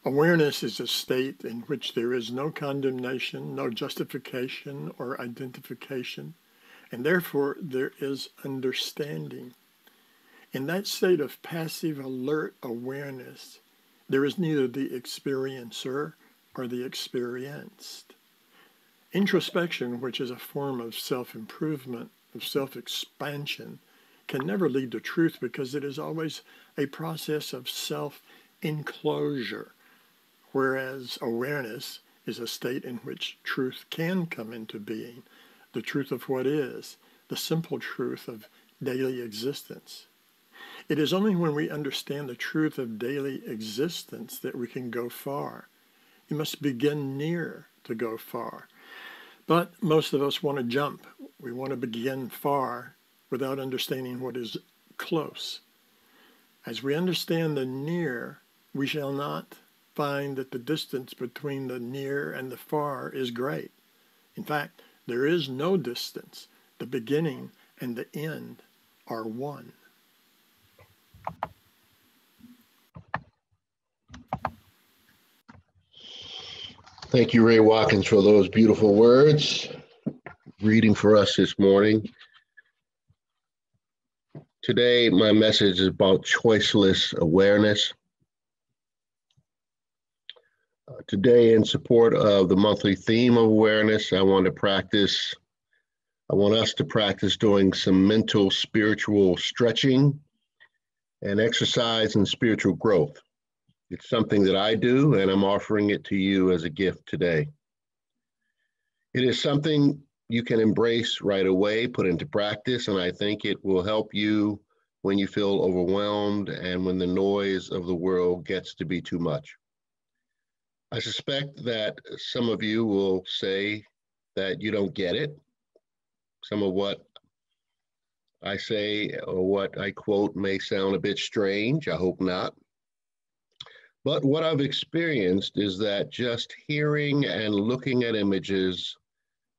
Awareness is a state in which there is no condemnation, no justification or identification, and therefore there is understanding. In that state of passive alert awareness, there is neither the experiencer or the experienced. Introspection, which is a form of self-improvement, of self-expansion, can never lead to truth because it is always a process of self-enclosure, whereas awareness is a state in which truth can come into being, the truth of what is, the simple truth of daily existence. It is only when we understand the truth of daily existence that we can go far. You must begin near to go far. But most of us want to jump. We want to begin far without understanding what is close. As we understand the near, we shall not find that the distance between the near and the far is great. In fact, there is no distance. The beginning and the end are one. Thank you, Ray Watkins, for those beautiful words. Reading for us this morning. Today, my message is about choiceless awareness. Today, in support of the monthly theme of awareness, I want us to practice doing some mental, spiritual stretching and exercise and spiritual growth. It's something that I do, and I'm offering it to you as a gift today. It is something you can embrace right away, put into practice, and I think it will help you when you feel overwhelmed and when the noise of the world gets to be too much. I suspect that some of you will say that you don't get it. Some of what I say or what I quote may sound a bit strange. I hope not. But what I've experienced is that just hearing and looking at images,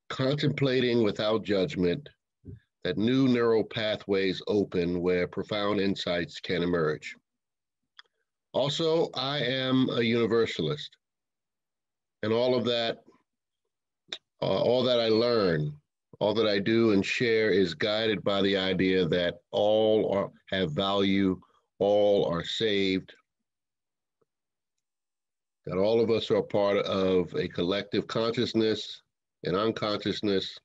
contemplating without judgment, that new neural pathways open where profound insights can emerge. Also, I am a universalist, and all that I learn, all that I do and share is guided by the idea that all have value, all are saved, that all of us are part of a collective consciousness and unconsciousness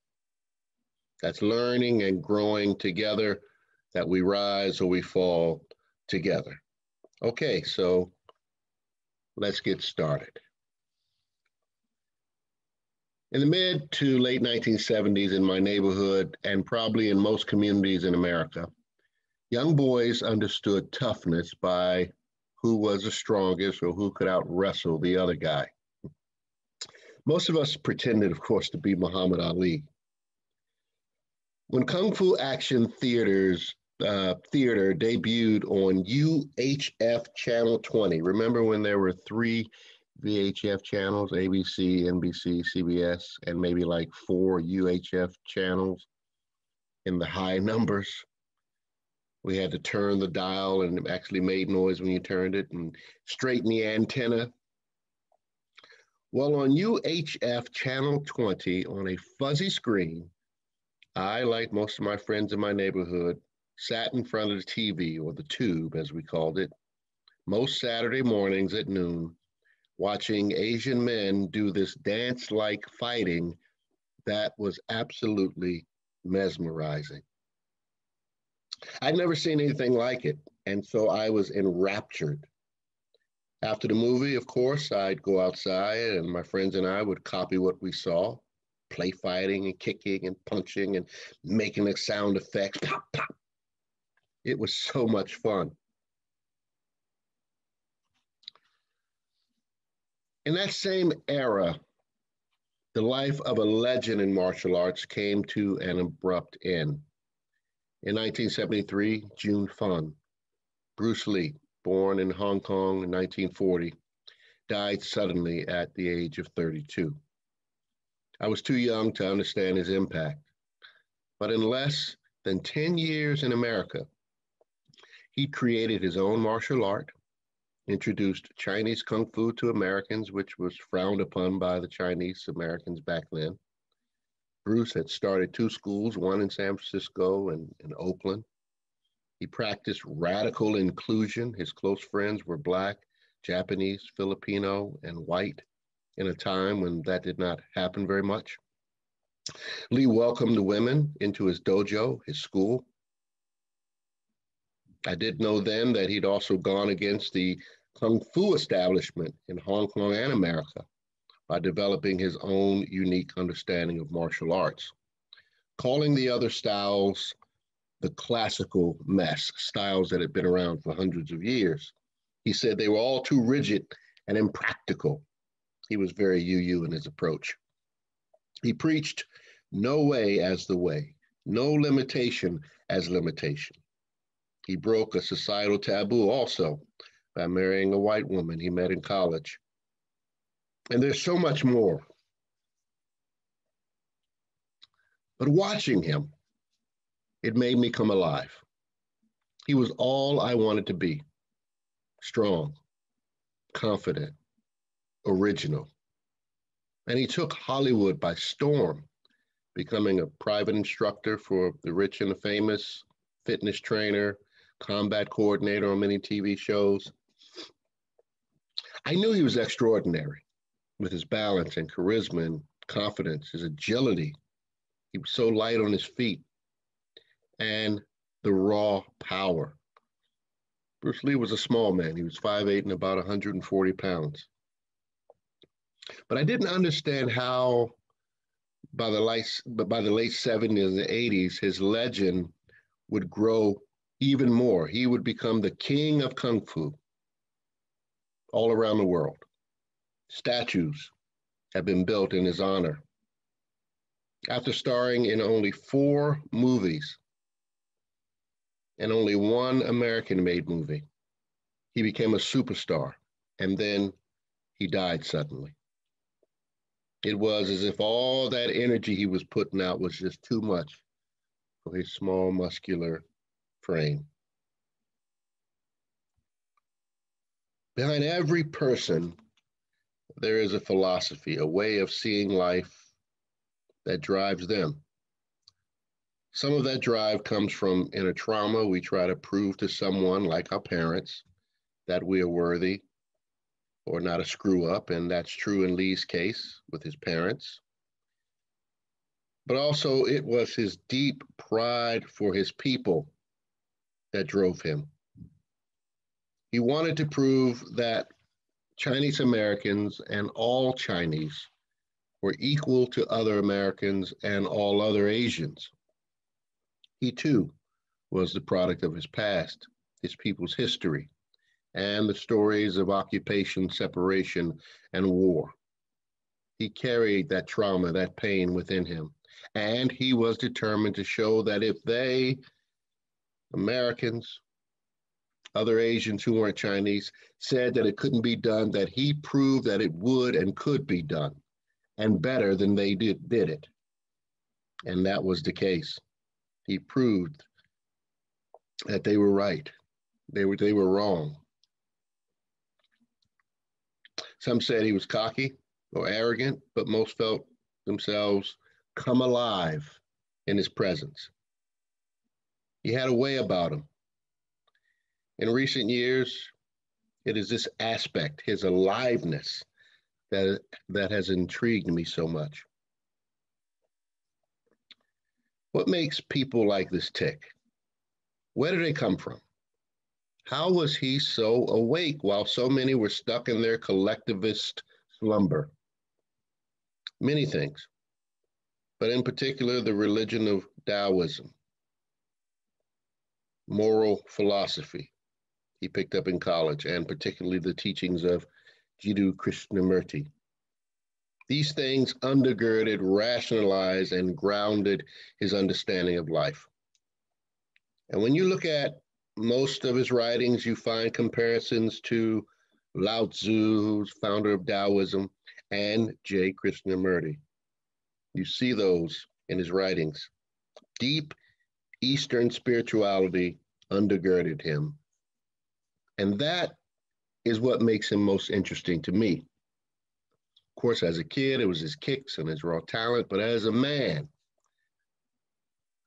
that's learning and growing together, that we rise or we fall together. Okay, so let's get started. In the mid to late 1970s in my neighborhood, and probably in most communities in America, young boys understood toughness by who was the strongest or who could out-wrestle the other guy. Most of us pretended, of course, to be Muhammad Ali. When Kung Fu Action Theater debuted on UHF Channel 20, remember when there were 3 VHF channels, ABC, NBC, CBS, and maybe like 4 UHF channels in the high numbers? We had to turn the dial, and it actually made noise when you turned it, and straighten the antenna. Well, on UHF Channel 20, on a fuzzy screen, I, like most of my friends in my neighborhood, sat in front of the TV, or the tube as we called it, most Saturday mornings at noon, watching Asian men do this dance-like fighting that was absolutely mesmerizing. I'd never seen anything like it, and so I was enraptured. After the movie, of course, I'd go outside, and my friends and I would copy what we saw, play fighting and kicking and punching and making the sound effects, pop, pop. It was so much fun. In that same era, the life of a legend in martial arts came to an abrupt end. In 1973, June Fun, Bruce Lee, born in Hong Kong in 1940, died suddenly at the age of 32. I was too young to understand his impact, but in less than 10 years in America, he created his own martial art, introduced Chinese Kung Fu to Americans, which was frowned upon by the Chinese Americans back then. Bruce had started 2 schools, one in San Francisco and in Oakland. He practiced radical inclusion. His close friends were Black, Japanese, Filipino, and white in a time when that did not happen very much. Lee welcomed the women into his dojo, his school. I did know then that he'd also gone against the Kung Fu establishment in Hong Kong and America by developing his own unique understanding of martial arts, calling the other styles the classical mess, styles that had been around for hundreds of years. He said they were all too rigid and impractical. He was very UU in his approach. He preached no way as the way, no limitation as limitation. He broke a societal taboo also by marrying a white woman he met in college. And there's so much more. But watching him, it made me come alive. He was all I wanted to be: strong, confident, original. And he took Hollywood by storm, becoming a private instructor for the rich and the famous, fitness trainer, combat coordinator on many TV shows. I knew he was extraordinary with his balance and charisma and confidence, his agility. He was so light on his feet, and the raw power. Bruce Lee was a small man. He was 5'8" and about 140 pounds. But I didn't understand how by the late 70s and the 80s, his legend would grow even more. He would become the king of Kung Fu all around the world. Statues have been built in his honor. After starring in only 4 movies and only 1 American-made movie, he became a superstar, and then he died suddenly. It was as if all that energy he was putting out was just too much for his small, muscular frame. Behind every person, there is a philosophy, a way of seeing life that drives them. Some of that drive comes from inner trauma. We try to prove to someone, like our parents, that we are worthy or not a screw up, and that's true in Lee's case with his parents. But also it was his deep pride for his people that drove him. He wanted to prove that Chinese Americans and all Chinese were equal to other Americans and all other Asians. He too was the product of his past, his people's history, and the stories of occupation, separation, and war. He carried that trauma, that pain within him, and he was determined to show that if they, Americans, other Asians who weren't Chinese, said that it couldn't be done, that he proved that it would and could be done, and better than they did it. And that was the case. He proved that they were right. They were wrong. Some said he was cocky or arrogant, but most felt themselves come alive in his presence. He had a way about him. In recent years, it is this aspect, his aliveness, that has intrigued me so much. What makes people like this tick? Where do they come from? How was he so awake while so many were stuck in their collectivist slumber? Many things, but in particular, the religion of Taoism, moral philosophy he picked up in college, and particularly the teachings of Jiddu Krishnamurti. These things undergirded, rationalized, and grounded his understanding of life. And when you look at most of his writings, you find comparisons to Lao Tzu, who's founder of Taoism, and J. Krishnamurti. You see those in his writings. Deep Eastern spirituality undergirded him. And that is what makes him most interesting to me. Of course, as a kid, it was his kicks and his raw talent, but as a man,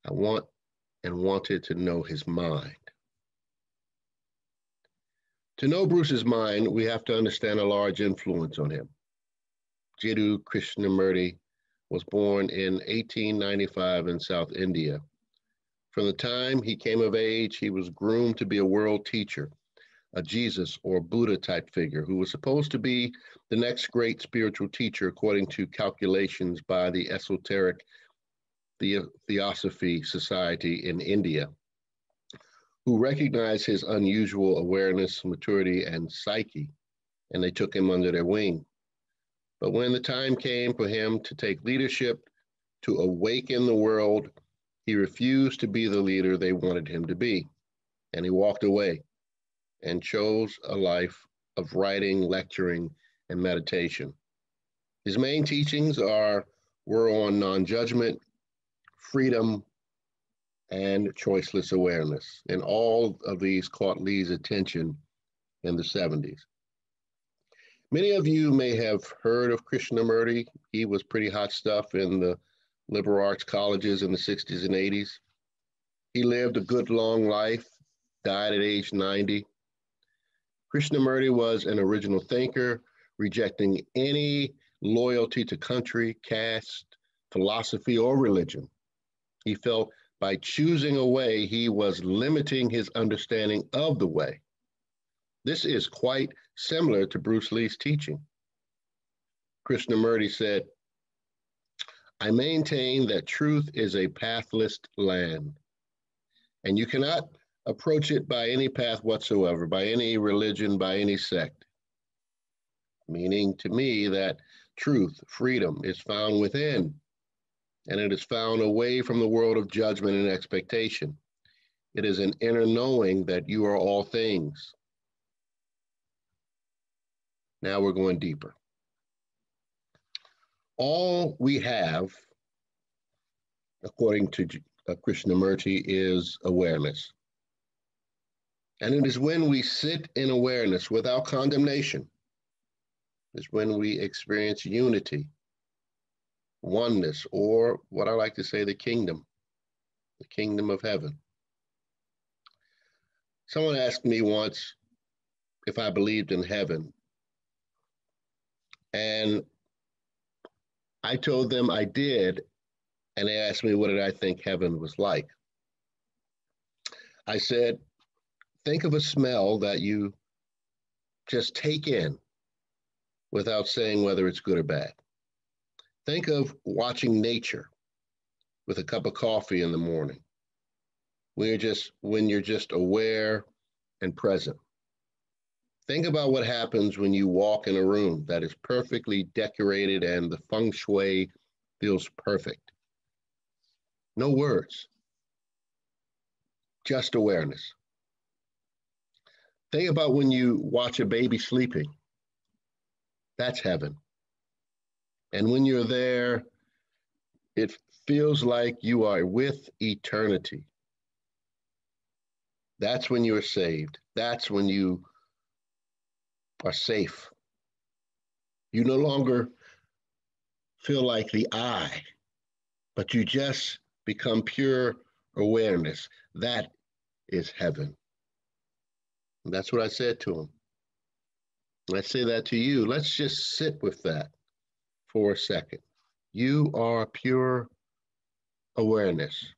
I wanted to know his mind. To know Bruce's mind, we have to understand a large influence on him. Jiddu Krishnamurti was born in 1895 in South India. From the time he came of age, he was groomed to be a world teacher, a Jesus or Buddha type figure who was supposed to be the next great spiritual teacher according to calculations by the Esoteric Theosophy Society in India, who recognized his unusual awareness, maturity, and psyche, and they took him under their wing. But when the time came for him to take leadership, to awaken the world, he refused to be the leader they wanted him to be, and he walked away and chose a life of writing, lecturing, and meditation. His main teachings were on non-judgment, freedom, and choiceless awareness, and all of these caught Lee's attention in the 70s. Many of you may have heard of Krishnamurti. He was pretty hot stuff in the liberal arts colleges in the 60s and 80s. He lived a good long life, died at age 90. Krishnamurti was an original thinker, rejecting any loyalty to country, caste, philosophy, or religion. He felt by choosing a way, he was limiting his understanding of the way. This is quite similar to Bruce Lee's teaching. Krishnamurti said, "I maintain that truth is a pathless land, and you cannot approach it by any path whatsoever, by any religion, by any sect." Meaning to me that truth, freedom, is found within, and it is found away from the world of judgment and expectation. It is an inner knowing that you are all things. Now we're going deeper. All we have, according to Krishnamurti, is awareness. And it is when we sit in awareness without condemnation, is when we experience unity, oneness, or what I like to say, the kingdom of heaven. Someone asked me once if I believed in heaven, and I told them I did, and they asked me what did I think heaven was like. I said, think of a smell that you just take in without saying whether it's good or bad. Think of watching nature with a cup of coffee in the morning, when you're just aware and present. Think about what happens when you walk in a room that is perfectly decorated and the feng shui feels perfect. No words, just awareness. Think about when you watch a baby sleeping. That's heaven. And when you're there, it feels like you are with eternity. That's when you're saved. That's when you are safe. You no longer feel like the I, but you just become pure awareness. That is heaven. And that's what I said to him. I say that to you. Let's just sit with that for a second. You are pure awareness.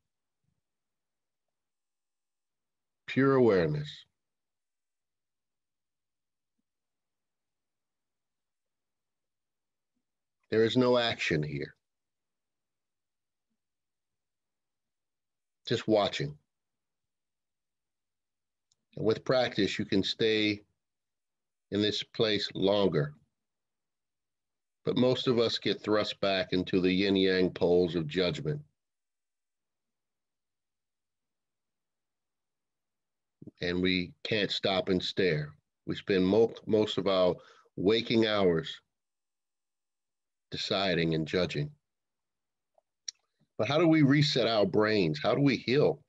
Pure awareness. There is no action here. Just watching. And with practice, you can stay in this place longer. But most of us get thrust back into the yin-yang poles of judgment. And we can't stop and stare. We spend most of our waking hours deciding and judging. But how do we reset our brains? How do we heal?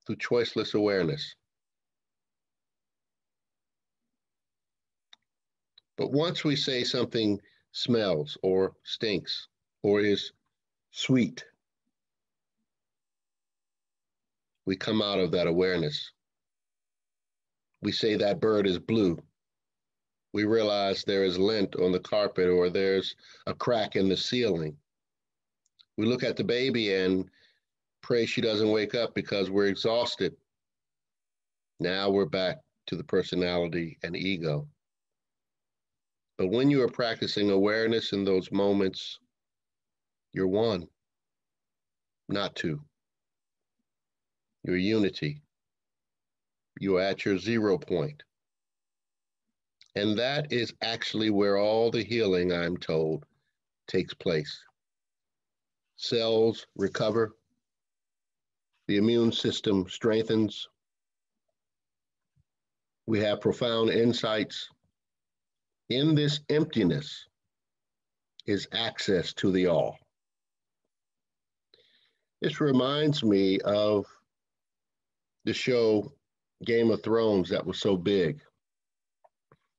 Through choiceless awareness. But once we say something smells or stinks or is sweet, we come out of that awareness. We say that bird is blue. We realize there is lint on the carpet or there's a crack in the ceiling. We look at the baby and pray she doesn't wake up because we're exhausted. Now we're back to the personality and ego. But when you are practicing awareness in those moments, you're one, not two. You're unity. You're at your 0 point. And that is actually where all the healing, I'm told, takes place. Cells recover. The immune system strengthens. We have profound insights. In this emptiness is access to the all. This reminds me of the show Game of Thrones that was so big.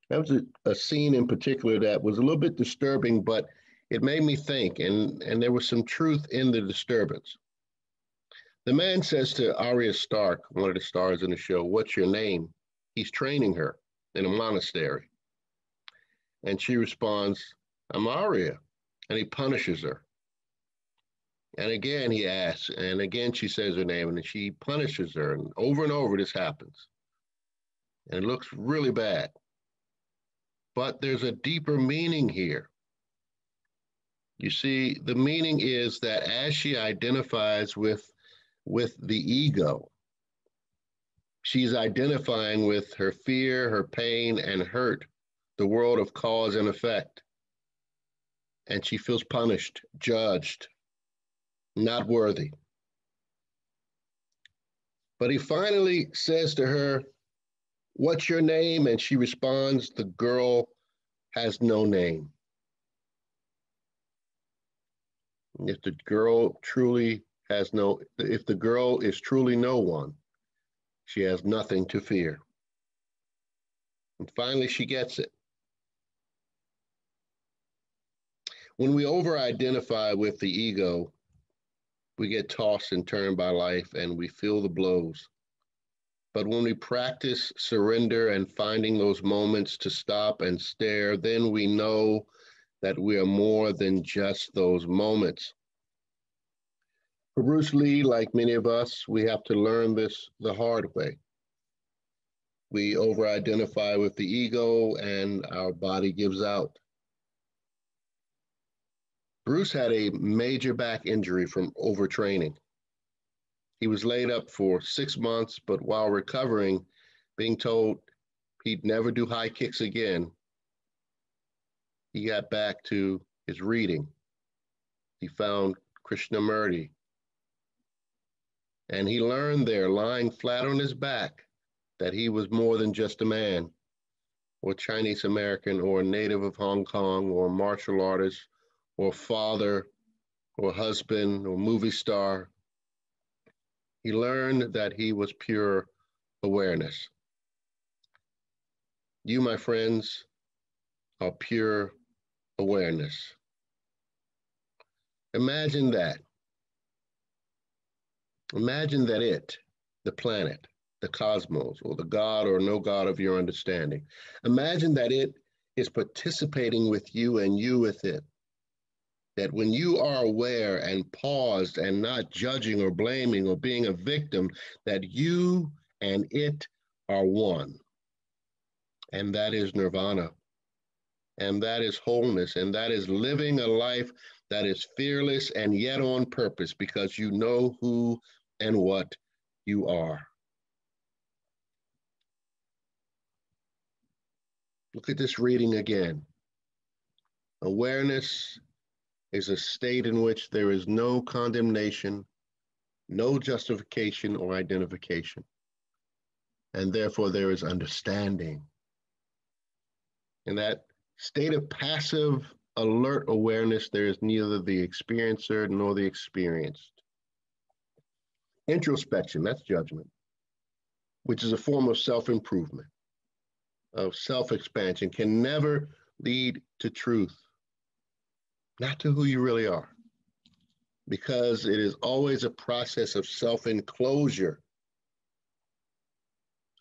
That was a scene in particular that was a little bit disturbing, but it made me think, and there was some truth in the disturbance. The man says to Arya Stark, one of the stars in the show, "What's your name?" He's training her in a monastery. And she responds, "I'm Arya." And he punishes her. And again he asks, and again she says her name, and she punishes her. And over this happens. And it looks really bad. But there's a deeper meaning here. You see, the meaning is that as she identifies with the ego, she's identifying with her fear, her pain, and hurt, the world of cause and effect. And she feels punished, judged, not worthy. But he finally says to her, "What's your name?" And she responds, "The girl has no name." If the girl is truly no one, she has nothing to fear. And finally, she gets it. When we over-identify with the ego, we get tossed and turned by life and we feel the blows. But when we practice surrender and finding those moments to stop and stare, then we know that we are more than just those moments. For Bruce Lee, like many of us, we have to learn this the hard way. We over-identify with the ego and our body gives out. Bruce had a major back injury from overtraining. He was laid up for 6 months, but while recovering, being told he'd never do high kicks again, he got back to his reading. He found Krishnamurti. And he learned there, lying flat on his back, that he was more than just a man, or Chinese American, or a native of Hong Kong, or martial artist, or father, or husband, or movie star. He learned that he was pure awareness. You, my friends, are pure awareness. Imagine that. Imagine that the planet, the cosmos, or the God or no God of your understanding, imagine that it is participating with you and you with it. That when you are aware and paused and not judging or blaming or being a victim, that you and it are one. And that is nirvana. And that is wholeness. And that is living a life that is fearless and yet on purpose because you know who and what you are. Look at this reading again. Awareness is a state in which there is no condemnation, no justification or identification, and therefore there is understanding. In that state of passive, alert awareness, there is neither the experiencer nor the experienced. Introspection, that's judgment, which is a form of self-improvement, of self-expansion, can never lead to truth, not to who you really are, because it is always a process of self-enclosure,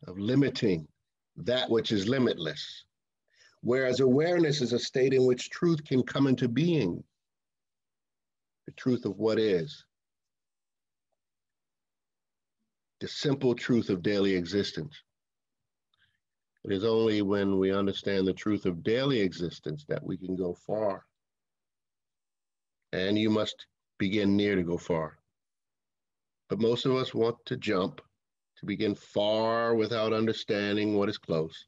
of limiting that which is limitless. Whereas awareness is a state in which truth can come into being, the truth of what is, the simple truth of daily existence. It is only when we understand the truth of daily existence that we can go far. And you must begin near to go far. But most of us want to jump, to begin far without understanding what is close.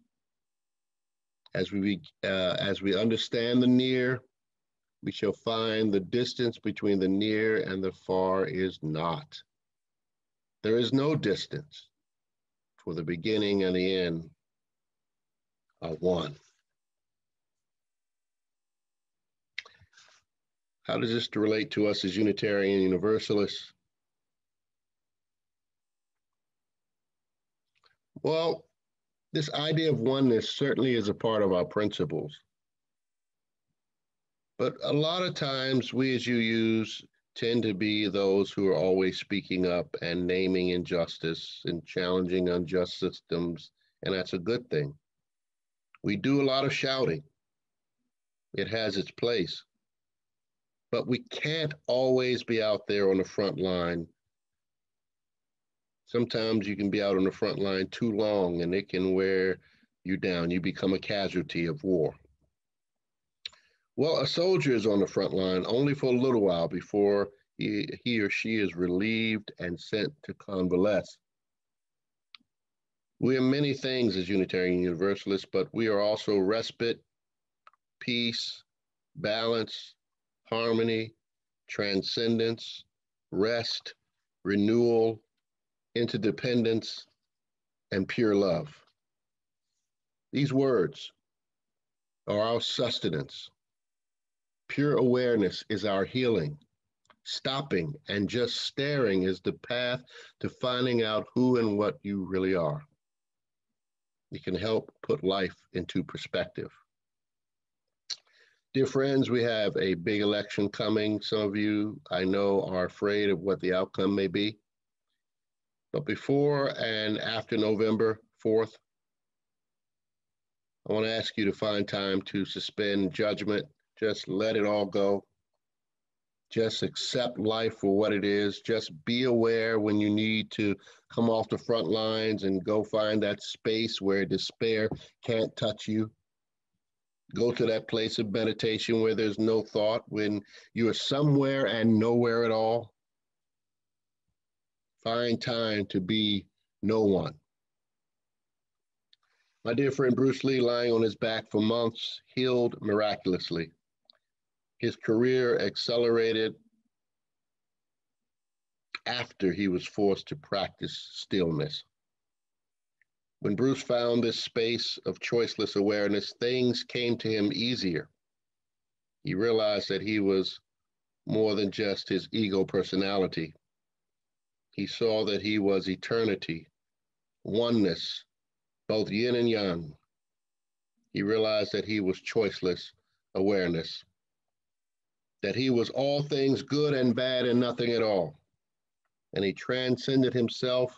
As we understand the near, we shall find the distance between the near and the far is not. There is no distance, for the beginning and the end are one. How does this relate to us as Unitarian Universalists? Well, this idea of oneness certainly is a part of our principles. But a lot of times we as UUs tend to be those who are always speaking up and naming injustice and challenging unjust systems, and that's a good thing. We do a lot of shouting. It has its place. But we can't always be out there on the front line. Sometimes you can be out on the front line too long and it can wear you down. You become a casualty of war. Well, a soldier is on the front line only for a little while before he or she is relieved and sent to convalesce. We are many things as Unitarian Universalists, but we are also respite, peace, balance, harmony, transcendence, rest, renewal, interdependence, and pure love. These words are our sustenance. Pure awareness is our healing. Stopping and just staring is the path to finding out who and what you really are. It can help put life into perspective. Dear friends, we have a big election coming. Some of you, I know, are afraid of what the outcome may be. But before and after November 4th, I want to ask you to find time to suspend judgment. Just let it all go. Just accept life for what it is. Just be aware when you need to come off the front lines and go find that space where despair can't touch you. Go to that place of meditation where there's no thought, when you are somewhere and nowhere at all. Find time to be no one. My dear friend Bruce Lee, lying on his back for months, healed miraculously. His career accelerated after he was forced to practice stillness. When Bruce found this space of choiceless awareness, things came to him easier. He realized that he was more than just his ego personality. He saw that he was eternity, oneness, both yin and yang. He realized that he was choiceless awareness, that he was all things good and bad and nothing at all. And he transcended himself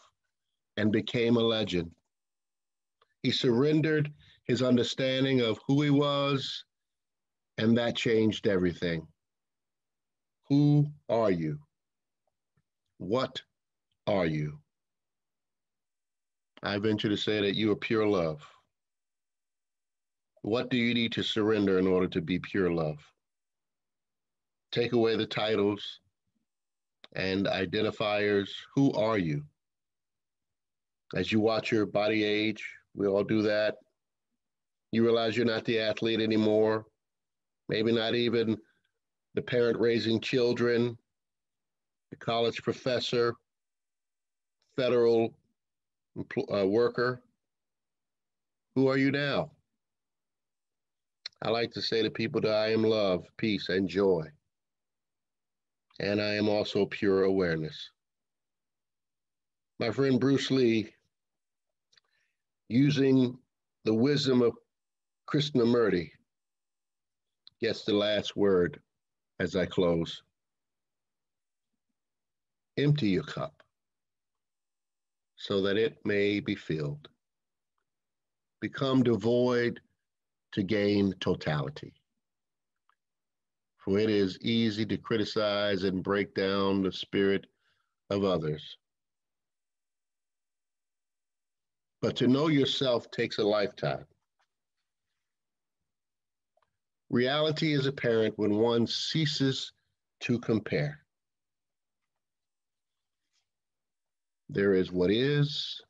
and became a legend. He surrendered his understanding of who he was, and that changed everything. Who are you? What are you? I venture to say that you are pure love. What do you need to surrender in order to be pure love? Take away the titles and identifiers. Who are you? As you watch your body age, we all do that. You realize you're not the athlete anymore, maybe not even the parent raising children, the college professor, federal worker. Who are you now? I like to say to people that I am love, peace, and joy. And I am also pure awareness. My friend Bruce Lee, using the wisdom of Krishnamurti, gets the last word as I close. Empty your cup so that it may be filled. Become devoid to gain totality. For it is easy to criticize and break down the spirit of others. But to know yourself takes a lifetime. Reality is apparent when one ceases to compare. There is what is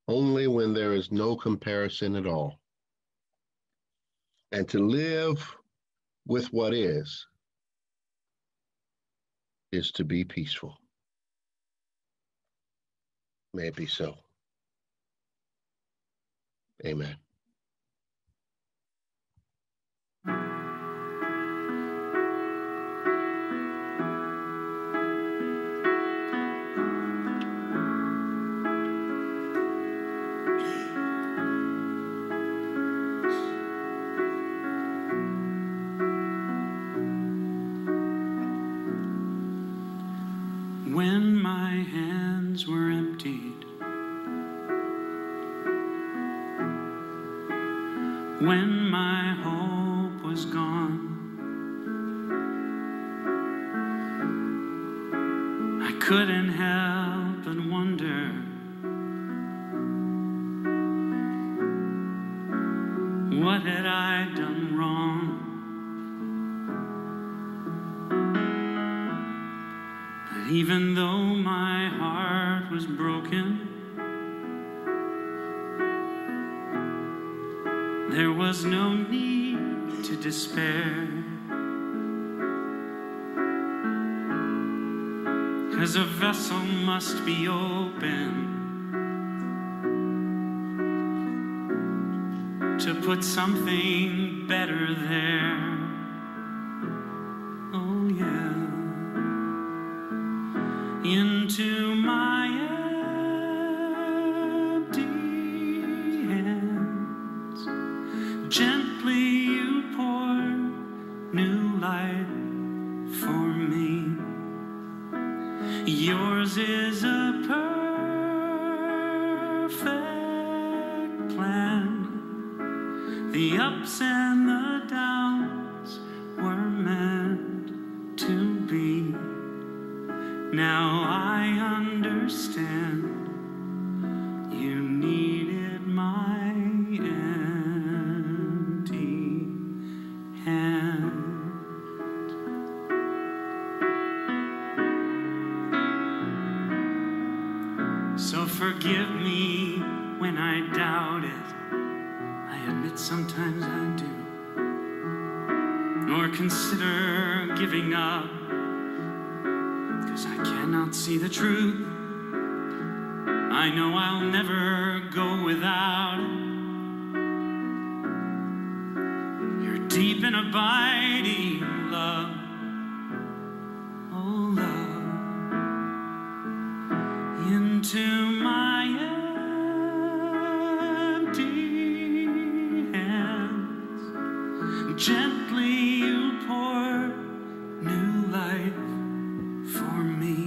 only when there is no comparison at all. And to live with what is to be peaceful. May it be so. Amen. When my hands were emptied, when my hope was gone, I couldn't help but wonder what had I done wrong. Even though my heart was broken, there was no need to despair, 'cause a vessel must be open to put something better there. Oh yeah. Into my empty hands, gently you pour new light for me. Yours is a perfect plan. The ups and the downs were meant to be. Now I understand you needed my empty hand. So forgive me when I doubt it. I admit sometimes I do. Nor consider giving up, 'cause I cannot see the truth. I know I'll never go without it. Your deep and abiding love, oh love, into my empty hands, gently you pour new life for me.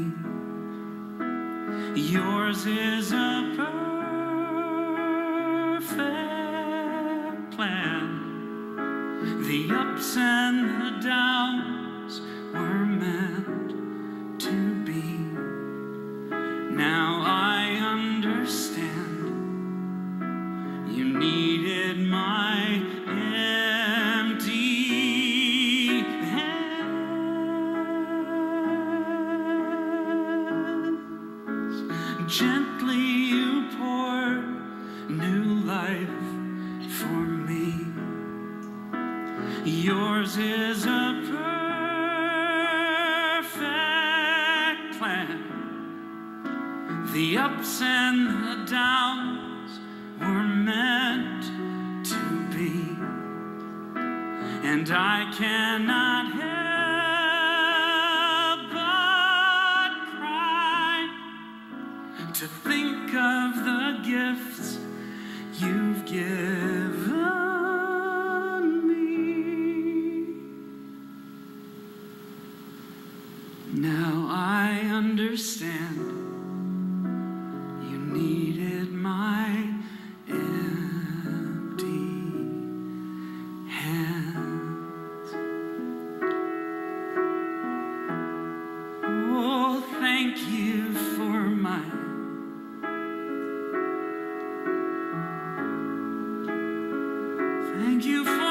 Yours is a perfect plan. The ups and the downs were meant to be. Now I understand you needed my empty hands. Gently you pour new life for me. Yours is a perfect plan. The ups and the downs were meant to be. And I cannot help but cry to think of the gifts you've given me. Thank you for